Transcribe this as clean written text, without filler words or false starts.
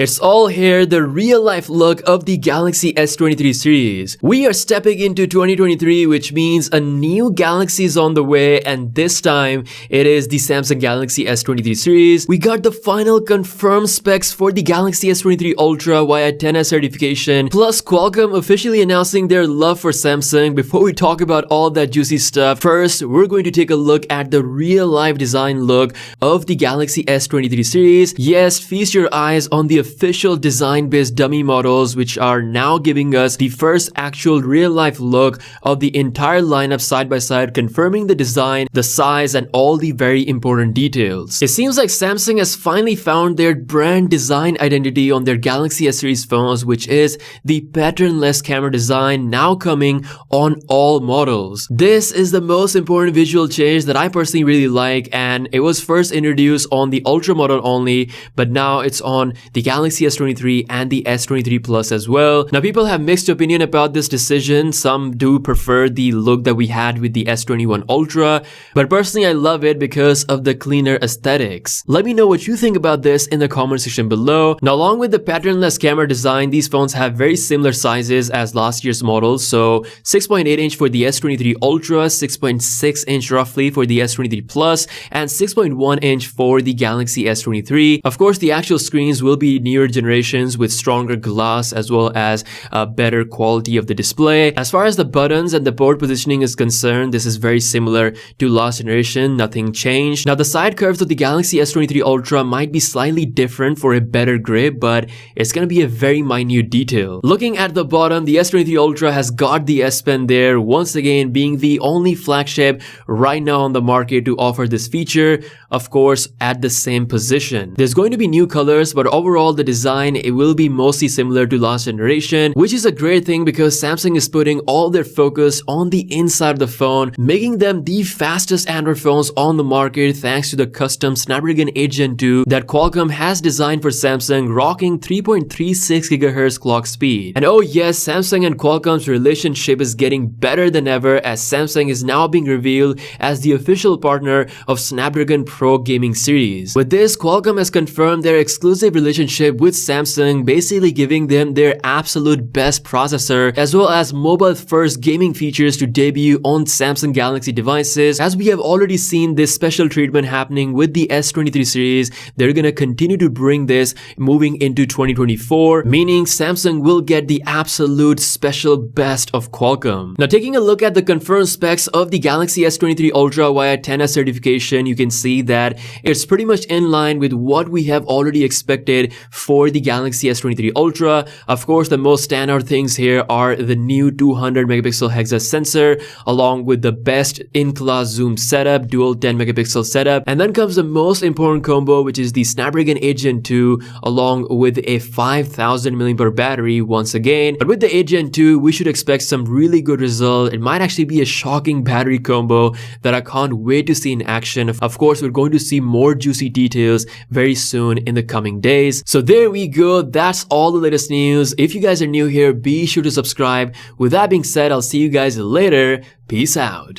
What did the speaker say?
It's all here, the real-life look of the Galaxy S23 series. We are stepping into 2023, which means a new Galaxy is on the way, and this time it is the Samsung Galaxy S23 series. We got the final confirmed specs for the Galaxy S23 Ultra via 10S certification, plus Qualcomm officially announcing their love for Samsung. Before we talk about all that juicy stuff, first we're going to take a look at the real-life design look of the Galaxy S23 series. Yes, feast your eyes on the official design-based dummy models, which are now giving us the first actual real-life look of the entire lineup side by side, confirming the design, the size, and all the very important details. It seems like Samsung has finally found their brand design identity on their Galaxy S series phones, which is the patternless camera design now coming on all models. This is the most important visual change that I personally really like, and it was first introduced on the Ultra model only, but now it's on the Galaxy S23 and the S23 Plus as well. Now, people have mixed opinion about this decision. Some do prefer the look that we had with the S21 Ultra, but personally I love it because of the cleaner aesthetics. Let me know what you think about this in the comment section below. Now, along with the patternless camera design, these phones have very similar sizes as last year's models. So 6.8 inch for the S23 Ultra, 6.6 inch roughly for the S23 Plus, and 6.1 inch for the Galaxy S23. Of course, the actual screens will be newer generations with stronger glass as well as a better quality of the display. As far as the buttons and the board positioning is concerned, this is very similar to last generation, nothing changed. Now, the side curves of the Galaxy S23 Ultra might be slightly different for a better grip, but it's gonna be a very minute detail. Looking at the bottom, the S23 Ultra has got the S Pen there, once again being the only flagship right now on the market to offer this feature, of course at the same position. There's going to be new colors, but overall the design, it will be mostly similar to last generation, which is a great thing because Samsung is putting all their focus on the inside of the phone, making them the fastest Android phones on the market thanks to the custom Snapdragon 8 Gen 2 that Qualcomm has designed for Samsung, rocking 3.36 GHz clock speed. And oh yes, Samsung and Qualcomm's relationship is getting better than ever, as Samsung is now being revealed as the official partner of Snapdragon Pro gaming series. With this, Qualcomm has confirmed their exclusive relationship with Samsung, basically giving them their absolute best processor as well as mobile first gaming features to debut on Samsung Galaxy devices. As we have already seen this special treatment happening with the S23 series, they're gonna continue to bring this moving into 2024, meaning Samsung will get the absolute special best of Qualcomm. Now, taking a look at the confirmed specs of the Galaxy S23 Ultra via 10S certification, you can see that it's pretty much in line with what we have already expected for the Galaxy S23 Ultra. Of course, the most standout things here are the new 200 megapixel hexa sensor along with the best in-class zoom setup, dual 10 megapixel setup, and then comes the most important combo, which is the Snapdragon 8 Gen 2 along with a 5000 mAh battery once again. But with the 8 Gen 2, we should expect some really good result. It might actually be a shocking battery combo that I can't wait to see in action. Of course, we're going to see more juicy details very soon in the coming days. So there we go, that's all the latest news. If you guys are new here, be sure to subscribe. With that being said, I'll see you guys later. Peace out.